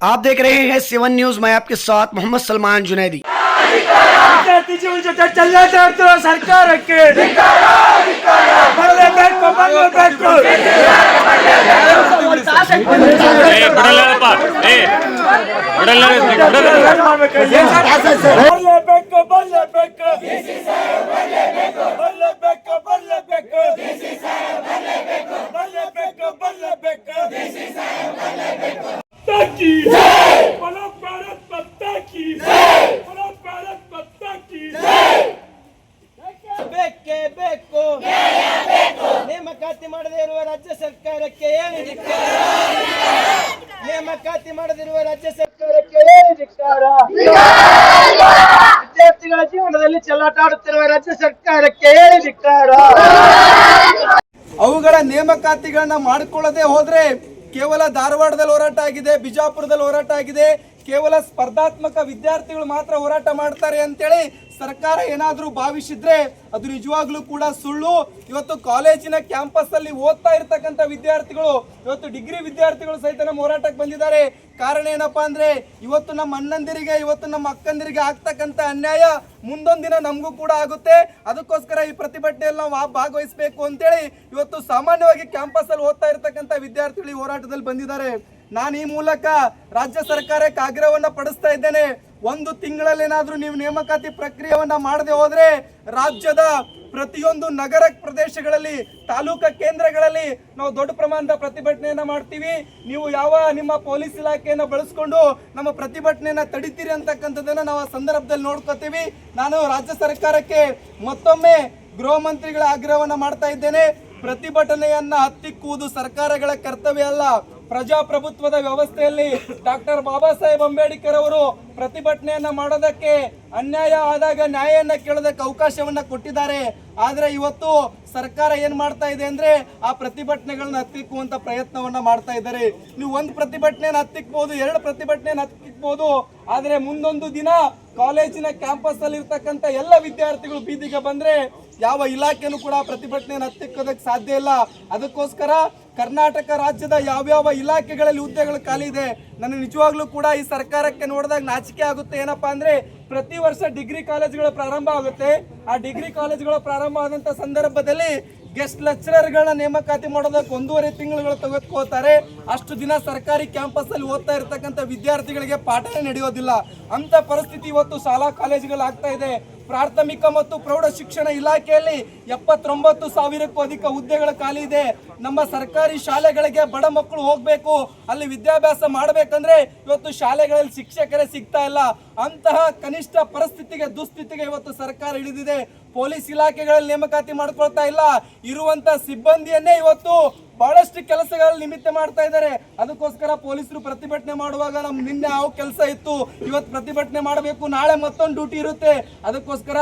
आप देख रहे हैं 7 न्यूज। मैं आपके साथ मोहम्मद सलमान जुनैदी। ಸರ್ಕಾರಕ್ಕೆ ನೇಮಕಾತಿ ಮಾಡದೇ ಇರುವ ರಾಜ್ಯ ಸರ್ಕಾರಕ್ಕೆ ಏನು ಧಿಕ್ಕಾರ? ನೇಮಕಾತಿ ಮಾಡದಿರುವ ರಾಜ್ಯ ಸರ್ಕಾರಕ್ಕೆ ಏನು ಧಿಕ್ಕಾರ? ವಿದ್ಯಾರ್ಥಿಗಳ ಜೀವನದಲ್ಲಿ ಚೆಲ್ಲಾಟ ಆಡುತ್ತಿರುವ ರಾಜ್ಯ ಸರ್ಕಾರಕ್ಕೆ ಏನು ಧಿಕ್ಕಾರ? ಅವುಗಳ ನೇಮಕಾತಿಗಳನ್ನ ಮಾಡಿಕೊಳ್ಳದೆ ಹೋದ್ರೆ ಕೇವಲ ಧಾರವಾಡದಲ್ಲಿ ಹೋರಾಟ ಆಗಿದೆ, ಬಿಜಾಪುರದಲ್ಲಿ ಹೋರಾಟ ಆಗಿದೆ, ಕೇವಲ ಸ್ಪರ್ಧಾತ್ಮಕ ವಿದ್ಯಾರ್ಥಿಗಳು ಮಾತ್ರ ಹೋರಾಟ ಮಾಡ್ತಾರೆ ಅಂತೇಳಿ ಸರ್ಕಾರ ಏನಾದರೂ ಭಾವಿಸಿದ್ರೆ ಅದು ನಿಜವಾಗ್ಲೂ ಕೂಡ ಸುಳ್ಳು. ಇವತ್ತು ಕಾಲೇಜಿನ ಕ್ಯಾಂಪಸ್ ಅಲ್ಲಿ ಓದ್ತಾ ಇರ್ತಕ್ಕಂಥ ವಿದ್ಯಾರ್ಥಿಗಳು, ಇವತ್ತು ಡಿಗ್ರಿ ವಿದ್ಯಾರ್ಥಿಗಳು ಸಹಿತ ನಮ್ಮ ಹೋರಾಟಕ್ಕೆ ಬಂದಿದ್ದಾರೆ. ಕಾರಣ ಏನಪ್ಪಾ ಅಂದ್ರೆ ಇವತ್ತು ನಮ್ಮ ಅಣ್ಣಂದಿರಿಗೆ, ಇವತ್ತು ನಮ್ಮ ಅಕ್ಕಂದಿರಿಗೆ ಆಗ್ತಕ್ಕಂಥ ಅನ್ಯಾಯ ಮುಂದೊಂದು ದಿನ ನಮಗೂ ಕೂಡ ಆಗುತ್ತೆ. ಅದಕ್ಕೋಸ್ಕರ ಈ ಪ್ರತಿಭಟನೆಯಲ್ಲಿ ನಾವು ಭಾಗವಹಿಸಬೇಕು ಅಂತೇಳಿ ಇವತ್ತು ಸಾಮಾನ್ಯವಾಗಿ ಕ್ಯಾಂಪಸ್ ಅಲ್ಲಿ ಓದ್ತಾ ಇರ್ತಕ್ಕಂಥ ವಿದ್ಯಾರ್ಥಿಗಳು ಈ ಹೋರಾಟದಲ್ಲಿ ಬಂದಿದ್ದಾರೆ. ನಾನು ಈ ಮೂಲಕ ರಾಜ್ಯ ಸರ್ಕಾರಕ್ಕೆ ಆಗ್ರಹವನ್ನ ಪಡಿಸ್ತಾ ಇದ್ದೇನೆ. ಒಂದು ತಿಂಗಳಲ್ಲಿ ಏನಾದ್ರೂ ನೀವು ನೇಮಕಾತಿ ಪ್ರಕ್ರಿಯೆಯನ್ನ ಮಾಡದೆ ಹೋದ್ರೆ ರಾಜ್ಯದ ಪ್ರತಿಯೊಂದು ನಗರ ಪ್ರದೇಶಗಳಲ್ಲಿ, ತಾಲೂಕಾ ಕೇಂದ್ರಗಳಲ್ಲಿ ನಾವು ದೊಡ್ಡ ಪ್ರಮಾಣದ ಪ್ರತಿಭಟನೆಯನ್ನ ಮಾಡ್ತೀವಿ. ನೀವು ಯಾವ ನಿಮ್ಮ ಪೊಲೀಸ್ ಇಲಾಖೆಯನ್ನ ಬಳಸ್ಕೊಂಡು ನಮ್ಮ ಪ್ರತಿಭಟನೆಯನ್ನ ತಡಿತೀರಿ ಅಂತಕ್ಕಂಥದ್ದನ್ನ ನಾವು ಆ ಸಂದರ್ಭದಲ್ಲಿ ನೋಡ್ಕೋತೀವಿ. ನಾನು ರಾಜ್ಯ ಸರ್ಕಾರಕ್ಕೆ ಮತ್ತೊಮ್ಮೆ ಗೃಹ ಮಂತ್ರಿಗಳ ಆಗ್ರಹವನ್ನ ಮಾಡ್ತಾ ಇದ್ದೇನೆ. ಪ್ರತಿಭಟನೆಯನ್ನ ಹತ್ತಿಕ್ಕುವುದು ಸರ್ಕಾರಗಳ ಕರ್ತವ್ಯ ಅಲ್ಲ. ಪ್ರಜಾಪ್ರಭುತ್ವದ ವ್ಯವಸ್ಥೆಯಲ್ಲಿ ಡಾಕ್ಟರ್ ಬಾಬಾ ಸಾಹೇಬ್ ಅಂಬೇಡ್ಕರ್ ಅವರು ಪ್ರತಿಭಟನೆಯನ್ನ ಮಾಡೋದಕ್ಕೆ, ಅನ್ಯಾಯ ಆದಾಗ ನ್ಯಾಯವನ್ನ ಕೇಳೋದಕ್ಕೆ ಅವಕಾಶವನ್ನ ಕೊಟ್ಟಿದ್ದಾರೆ. ಆದ್ರೆ ಇವತ್ತು ಸರ್ಕಾರ ಏನ್ ಮಾಡ್ತಾ ಇದೆ ಅಂದ್ರೆ ಆ ಪ್ರತಿಭಟನೆಗಳನ್ನ ಹತ್ತಿಕ್ಕುವಂತ ಪ್ರಯತ್ನವನ್ನ ಮಾಡ್ತಾ ಇದ್ದಾರೆ. ನೀವು ಒಂದು ಪ್ರತಿಭಟನೆಯನ್ನು ಹತ್ತಿಕ್ಬಹುದು, 2 ಪ್ರತಿಭಟನೆಯನ್ನು ಹತ್ತಿಕ್ಬಹುದು, ಆದ್ರೆ ಮುಂದೊಂದು ದಿನ ಕಾಲೇಜಿನ ಕ್ಯಾಂಪಸ್ ಅಲ್ಲಿ ಇರ್ತಕ್ಕಂಥ ಎಲ್ಲ ವಿದ್ಯಾರ್ಥಿಗಳು ಬೀದಿಗೆ ಬಂದ್ರೆ ಯಾವ ಇಲಾಖೆನೂ ಕೂಡ ಪ್ರತಿಭಟನೆಯನ್ನು ಹತ್ತಿಕ್ಕೋದಕ್ಕೆ ಸಾಧ್ಯ ಇಲ್ಲ. ಅದಕ್ಕೋಸ್ಕರ ಕರ್ನಾಟಕ ರಾಜ್ಯದ ಯಾವ್ಯಾವ ಇಲಾಖೆಗಳಲ್ಲಿ ಹುದ್ದೆಗಳು ಖಾಲಿ ಇದೆ, ನನಗೆ ನಿಜವಾಗ್ಲೂ ಕೂಡ ಈ ಸರ್ಕಾರಕ್ಕೆ ನೋಡಿದಾಗ ನಾಚಿಕೆ ಆಗುತ್ತೆ. ಏನಪ್ಪಾ ಅಂದ್ರೆ ಪ್ರತಿ ವರ್ಷ ಡಿಗ್ರಿ ಕಾಲೇಜುಗಳು ಪ್ರಾರಂಭ ಆಗುತ್ತೆ. ಆ ಡಿಗ್ರಿ ಕಾಲೇಜುಗಳು ಪ್ರಾರಂಭ ಆದಂತ ಸಂದರ್ಭದಲ್ಲಿ ಗೆಸ್ಟ್ ಲೆಕ್ಚರರ್ಗಳನ್ನ ನೇಮಕಾತಿ ಮಾಡೋದಕ್ಕೆ 1.5 ತಿಂಗಳುಗಳು ತೆಗೆದುಕೋತಾರೆ. ಅಷ್ಟು ದಿನ ಸರ್ಕಾರಿ ಕ್ಯಾಂಪಸ್ ಅಲ್ಲಿ ಓದ್ತಾ ಇರ್ತಕ್ಕಂಥ ವಿದ್ಯಾರ್ಥಿಗಳಿಗೆ ಪಾಠನೇ ನಡೆಯೋದಿಲ್ಲ. ಅಂತ ಪರಿಸ್ಥಿತಿ ಇವತ್ತು ಶಾಲಾ ಕಾಲೇಜುಗಳು ಆಗ್ತಾ ಇದೆ. ಪ್ರಾಥಮಿಕ ಮತ್ತು ಪ್ರೌಢ ಶಿಕ್ಷಣ ಇಲಾಖೆಯಲ್ಲಿ 79,000ಕ್ಕೂ ಅಧಿಕ ಹುದ್ದೆಗಳು ಖಾಲಿ ಇದೆ. ನಮ್ಮ ಸರ್ಕಾರಿ ಶಾಲೆಗಳಿಗೆ ಬಡ ಮಕ್ಕಳು ಹೋಗ್ಬೇಕು, ಅಲ್ಲಿ ವಿದ್ಯಾಭ್ಯಾಸ ಮಾಡಬೇಕಂದ್ರೆ ಇವತ್ತು ಶಾಲೆಗಳಲ್ಲಿ ಶಿಕ್ಷಕರೇ ಸಿಗ್ತಾ ಇಲ್ಲ. ಅಂತಹ ಕನಿಷ್ಠ ಪರಿಸ್ಥಿತಿಗೆ, ದುಸ್ಥಿತಿಗೆ ಇವತ್ತು ಸರ್ಕಾರ ಇಳಿದಿದೆ. ಪೊಲೀಸ್ ಇಲಾಖೆಗಳಲ್ಲಿ ನೇಮಕಾತಿ ಮಾಡ್ಕೊಳ್ತಾ ಇಲ್ಲ. ಇರುವಂತ ಸಿಬ್ಬಂದಿಯನ್ನೇ ಇವತ್ತು ಬಹಳಷ್ಟು ಕೆಲಸಗಳಲ್ಲಿ ನಿಮಿತ್ತ ಮಾಡ್ತಾ ಇದ್ದಾರೆ. ಅದಕ್ಕೋಸ್ಕರ ಪೊಲೀಸರು ಪ್ರತಿಭಟನೆ ಮಾಡುವಾಗ ನಿನ್ನೆ ಯಾವ ಕೆಲಸ ಇತ್ತು, ಇವತ್ತು ಪ್ರತಿಭಟನೆ ಮಾಡಬೇಕು, ನಾಳೆ ಮತ್ತೊಂದು ಡ್ಯೂಟಿ ಇರುತ್ತೆ. ಅದಕ್ಕೋಸ್ಕರ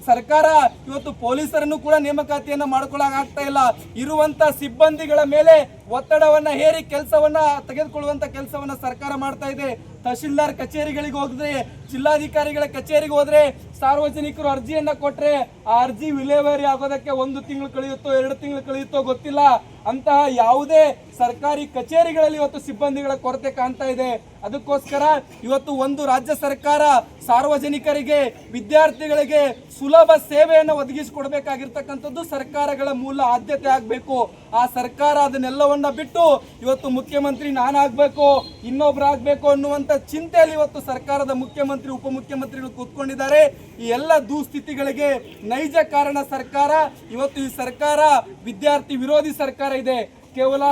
ಸರ್ಕಾರ ಇವತ್ತು ಪೊಲೀಸರನ್ನು ಕೂಡ ನೇಮಕಾತಿಯನ್ನ ಮಾಡ್ಕೊಳ್ಳಾಗ್ತಾ ಇಲ್ಲ. ಇರುವಂತ ಸಿಬ್ಬಂದಿಗಳ ಮೇಲೆ ಒತ್ತಡವನ್ನ ಹೇರಿ ಕೆಲಸವನ್ನ ತೆಗೆದುಕೊಳ್ಳುವಂತ ಕೆಲಸವನ್ನ ಸರ್ಕಾರ ಮಾಡ್ತಾ ಇದೆ. ತಹಶೀಲ್ದಾರ್ ಕಚೇರಿಗಳಿಗೆ ಹೋದ್ರೆ, ಜಿಲ್ಲಾಧಿಕಾರಿಗಳ ಕಚೇರಿಗೆ ಹೋದ್ರೆ ಸಾರ್ವಜನಿಕರು ಅರ್ಜಿಯನ್ನ ಕೊಟ್ರೆ ಆ ಅರ್ಜಿ ವಿಲೇವಾರಿ ಆಗೋದಕ್ಕೆ 1 ತಿಂಗಳು ಕಳೆಯುತ್ತೋ 2 ತಿಂಗಳು ಕಳೆಯುತ್ತೋ ಗೊತ್ತಿಲ್ಲ. ಅಂತಹ ಯಾವುದೇ ಸರ್ಕಾರಿ ಕಚೇರಿಗಳಲ್ಲಿ ಇವತ್ತು ಸಿಬ್ಬಂದಿಗಳ ಕೊರತೆ ಕಾಣ್ತಾ ಇದೆ. ಅದಕ್ಕೋಸ್ಕರ ಇವತ್ತು ಒಂದು ರಾಜ್ಯ ಸರ್ಕಾರ ಸಾರ್ವಜನಿಕರಿಗೆ, ವಿದ್ಯಾರ್ಥಿಗಳಿಗೆ ಸುಲಭ ಸೇವೆಯನ್ನು ಒದಗಿಸಿಕೊಡ್ಬೇಕಾಗಿರ್ತಕ್ಕಂಥದ್ದು ಸರ್ಕಾರಗಳ ಮೂಲ ಆದ್ಯತೆ ಆಗಬೇಕು. ಆ ಸರ್ಕಾರ ಅದನ್ನೆಲ್ಲವನ್ನ ಬಿಟ್ಟು ಇವತ್ತು ಮುಖ್ಯಮಂತ್ರಿ ನಾನಾಗಬೇಕು, ಇನ್ನೊಬ್ರಾಗಬೇಕು ಅನ್ನುವಂಥ ಚಿಂತೆಯಲ್ಲಿ ಇವತ್ತು ಸರ್ಕಾರದ ಮುಖ್ಯಮಂತ್ರಿ, ಉಪಮುಖ್ಯಮಂತ್ರಿಗಳು ಕೂತ್ಕೊಂಡಿದ್ದಾರೆ. ಈ ಎಲ್ಲ ದುಸ್ಥಿತಿಗಳಿಗೆ ನೈಜ ಕಾರಣ ಸರ್ಕಾರ. ಇವತ್ತು ಈ ಸರ್ಕಾರ ವಿದ್ಯಾರ್ಥಿ ವಿರೋಧಿ ಸರ್ಕಾರ ಇದೆ. ಕೇವಲ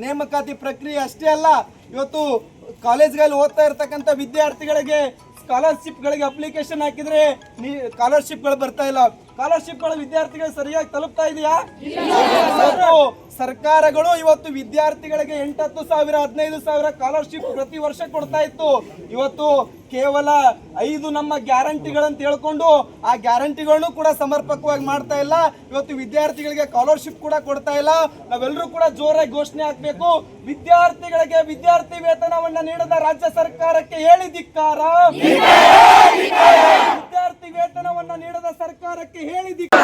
ನೇಮಕಾತಿ ಪ್ರಕ್ರಿಯೆ ಅಷ್ಟೇ ಅಲ್ಲ, ಇವತ್ತು ಕಾಲೇಜ್ಗಳಲ್ಲಿ ಓದ್ತಾ ಇರ್ತಕ್ಕಂಥ ವಿದ್ಯಾರ್ಥಿಗಳಿಗೆ ಸ್ಕಾಲರ್ಶಿಪ್ಗಳಿಗೆ ಅಪ್ಲಿಕೇಶನ್ ಹಾಕಿದ್ರೆ ಸ್ಕಾಲರ್ಶಿಪ್ಗಳು ಬರ್ತಾ ಇಲ್ಲ. ಸ್ಕಾಲರ್ಶಿಪ್ಗಳು ವಿದ್ಯಾರ್ಥಿಗಳು ಸರಿಯಾಗಿ ತಲುಪ್ತಾ ಇದೆಯಾ? ಸರ್ಕಾರಗಳು ಇವತ್ತು ವಿದ್ಯಾರ್ಥಿಗಳಿಗೆ 8,000 15,000 ಸ್ಕಾಲರ್ಶಿಪ್ ಪ್ರತಿ ವರ್ಷ ಕೊಡ್ತಾ ಇತ್ತು. ಇವತ್ತು ಕೇವಲ 5 ನಮ್ಮ ಗ್ಯಾರಂಟಿಗಳಂತ ಹೇಳ್ಕೊಂಡು ಆ ಗ್ಯಾರಂಟಿಗಳನ್ನು ಕೂಡ ಸಮರ್ಪಕವಾಗಿ ಮಾಡ್ತಾ ಇಲ್ಲ. ಇವತ್ತು ವಿದ್ಯಾರ್ಥಿಗಳಿಗೆ ಸ್ಕಾಲರ್ಶಿಪ್ ಕೂಡ ಕೊಡ್ತಾ ಇಲ್ಲ. ನಾವೆಲ್ಲರೂ ಕೂಡ ಜೋರಾಗಿ ಘೋಷಣೆ ಹಾಕಬೇಕು. ವಿದ್ಯಾರ್ಥಿಗಳಿಗೆ ವಿದ್ಯಾರ್ಥಿ ವೇತನವನ್ನ ನೀಡದ ರಾಜ್ಯ ಸರ್ಕಾರಕ್ಕೆ ಹೇಳಿ ಧಿಕ್ಕಾರ. ವಿದ್ಯಾರ್ಥಿ ವೇತನವನ್ನ ನೀಡದ ಸರ್ಕಾರಕ್ಕೆ ಹೇಳಿ ಧಿಕ್ಕಾರ.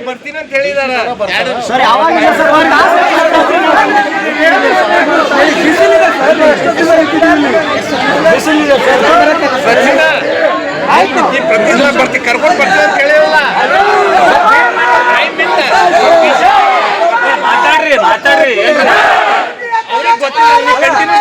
ಬರ್ತೀನಿ ಅಂತ ಹೇಳಿದಾರ ಸರ್ ಯಾವಾಗಿಂದ ಸರ್ ಪ್ರತಿದಿನ ಬರ್ತಿ ಕರ್ಕೊಂಡು ಬರ್ತೀನಿ ಅಂತ ಹೇಳಿರಲ್ಲ ಮಾತಾಡ್ರಿ ಅವ್ರಿಗೆ ಗೊತ್ತಿಲ್ಲ ಕಂಟಿನ್ಯೂ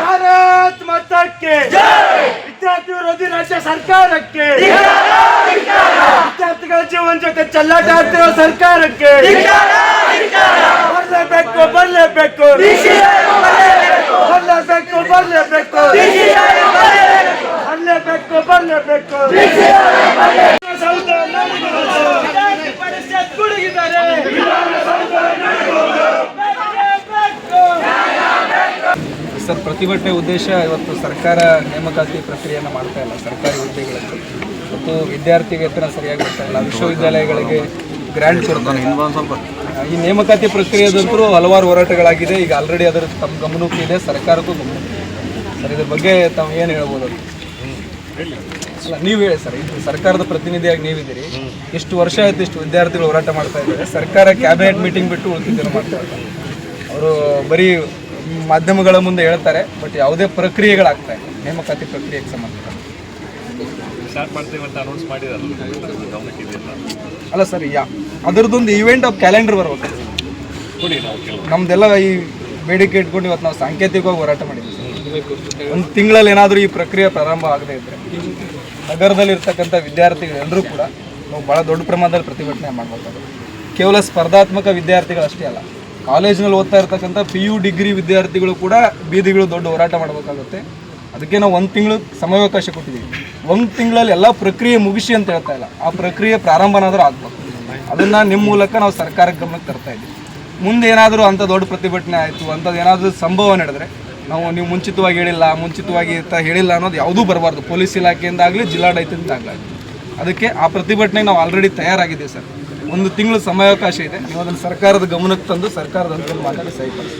ಭಾರತ್ ಮಾತಾಕ್ಕೆ ವಿದ್ಯಾರ್ಥಿ ವಿರೋಧಿ ರಾಜ್ಯ ಸರ್ಕಾರಕ್ಕೆ ವಿದ್ಯಾರ್ಥಿಗಳ ಜೀವನ ಜೊತೆ ಚೆಲ್ಲಾಟ ಆಡ್ತಿರೋ ಸರ್ಕಾರಕ್ಕೆ ಬರಲೇಬೇಕು ಬರಲೇಬೇಕು ಬರಲೇಬೇಕು ಬರಲೇಬೇಕು ಬರಲೇಬೇಕು ಪರಿಷತ್ ಗುಡುಗಿದ್ದಾರೆ. ಸರ್, ಪ್ರತಿಭಟನೆ ಉದ್ದೇಶ ಇವತ್ತು ಸರ್ಕಾರ ನೇಮಕಾತಿ ಪ್ರಕ್ರಿಯೆಯನ್ನು ಮಾಡ್ತಾ ಇಲ್ಲ ಸರ್ಕಾರಿ ಹುದ್ದೆಗಳಲ್ಲಿ. ಮತ್ತು ವಿದ್ಯಾರ್ಥಿ ವೇತನ ಸರಿಯಾಗಿ ಬರ್ತಾ ಇಲ್ಲ, ವಿಶ್ವವಿದ್ಯಾಲಯಗಳಿಗೆ ಗ್ರ್ಯಾಂಟ್ ಕೊಡ್ತಾನೆ. ಈ ನೇಮಕಾತಿ ಪ್ರಕ್ರಿಯೆದಂತೂ ಹಲವಾರು ಹೋರಾಟಗಳಾಗಿದೆ. ಈಗ ಆಲ್ರೆಡಿ ಅದರ ತಮ್ಮ ಗಮನಕ್ಕೂ ಇದೆ, ಸರ್ಕಾರಕ್ಕೂ ಗಮನಕ್ಕೆ. ಸರ್, ಇದ್ರ ಬಗ್ಗೆ ತಾವು ಏನು ಹೇಳ್ಬೋದು? ಅಲ್ಲ, ನೀವು ಹೇಳಿ ಸರ್, ಇದು ಸರ್ಕಾರದ ಪ್ರತಿನಿಧಿಯಾಗಿ ನೀವಿದ್ದೀರಿ. ಎಷ್ಟು ವರ್ಷ ಆಯ್ತು ಇಷ್ಟು ವಿದ್ಯಾರ್ಥಿಗಳು ಹೋರಾಟ ಮಾಡ್ತಾ ಇದ್ದಾರೆ. ಸರ್ಕಾರ ಕ್ಯಾಬಿನೆಟ್ ಮೀಟಿಂಗ್ ಬಿಟ್ಟು ಉಳಿದಿದ್ದೇನೆ ಮಾಡ್ತಾ ಇದ್ದಾರೆ. ಅವರು ಬರೀ ಮಾಧ್ಯಮಗಳ ಮುಂದೆ ಹೇಳ್ತಾರೆ, ಬಟ್ ಯಾವುದೇ ಪ್ರಕ್ರಿಯೆಗಳಾಗ್ತಾ ಇಲ್ಲ ನೇಮಕಾತಿ ಪ್ರಕ್ರಿಯೆಗೆ ಸಂಬಂಧಿಸಿದ. ಅಲ್ಲ ಸರ್, ಅದರದ್ದೊಂದು ಈವೆಂಟ್ ಆಫ್ ಕ್ಯಾಲೆಂಡರ್ ಬರ್ಬೇಕು. ನಮ್ದೆಲ್ಲ ಈ ಬೇಡಿಕೆ ಇಟ್ಕೊಂಡು ಇವತ್ತು ನಾವು ಸಾಂಕೇತಿಕವಾಗಿ ಹೋರಾಟ ಮಾಡಿದ್ವಿ. ಒಂದು ತಿಂಗಳಲ್ಲಿ ಏನಾದರೂ ಈ ಪ್ರಕ್ರಿಯೆ ಪ್ರಾರಂಭ ಆಗದೇ ಇದ್ದರೆ ನಗರದಲ್ಲಿರ್ತಕ್ಕಂಥ ವಿದ್ಯಾರ್ಥಿಗಳೆಲ್ಲರೂ ಕೂಡ ನಾವು ಭಾಳ ದೊಡ್ಡ ಪ್ರಮಾಣದಲ್ಲಿ ಪ್ರತಿಭಟನೆ ಮಾಡಬೇಕಾಗುತ್ತೆ. ಕೇವಲ ಸ್ಪರ್ಧಾತ್ಮಕ ವಿದ್ಯಾರ್ಥಿಗಳಷ್ಟೇ ಅಲ್ಲ, ಕಾಲೇಜಿನಲ್ಲಿ ಓದ್ತಾ ಇರ್ತಕ್ಕಂಥ PU ಡಿಗ್ರಿ ವಿದ್ಯಾರ್ಥಿಗಳು ಕೂಡ ಬೀದಿಗಳು ದೊಡ್ಡ ಹೋರಾಟ ಮಾಡಬೇಕಾಗುತ್ತೆ. ಅದಕ್ಕೆ ನಾವು 1 ತಿಂಗಳು ಸಮಯಾವಕಾಶ ಕೊಟ್ಟಿದ್ದೀವಿ. 1 ತಿಂಗಳಲ್ಲಿ ಎಲ್ಲ ಪ್ರಕ್ರಿಯೆ ಮುಗಿಸಿ ಅಂತ ಹೇಳ್ತಾ ಇಲ್ಲ, ಆ ಪ್ರಕ್ರಿಯೆ ಪ್ರಾರಂಭನಾದರೂ ಆಗ್ಬೇಕು. ಅದನ್ನು ನಿಮ್ಮ ಮೂಲಕ ನಾವು ಸರ್ಕಾರಕ್ಕೆ ಗಮನಕ್ಕೆ ತರ್ತಾ ಇದ್ದೀವಿ. ಮುಂದೆ ಏನಾದರೂ ಅಂಥ ದೊಡ್ಡ ಪ್ರತಿಭಟನೆ ಆಯಿತು, ಅಂಥದ್ದು ಏನಾದರೂ ಸಂಭವ ನಡೆದರೆ ನೀವು ಮುಂಚಿತವಾಗಿ ಹೇಳಿಲ್ಲ ಅನ್ನೋದು ಯಾವುದೂ ಬರಬಾರ್ದು. ಪೊಲೀಸ್ ಇಲಾಖೆಯಿಂದಾಗಲಿ ಜಿಲ್ಲಾಡಳಿತದಿಂದ ಆಗಲಿ. ಅದಕ್ಕೆ ಆ ಪ್ರತಿಭಟನೆಗೆ ನಾವು ಆಲ್ರೆಡಿ ತಯಾರಾಗಿದ್ದೀವಿ ಸರ್. 1 ತಿಂಗಳು ಸಮಯಾವಕಾಶ ಇದೆ. ನೀವು ಅದನ್ನು ಸರ್ಕಾರದ ಗಮನಕ್ಕೆ ತಂದು ಸರ್ಕಾರದ ಹಂತದಲ್ಲಿ ಮಾತಾಡಿ ಸಹಿಪಡಿಸಿ.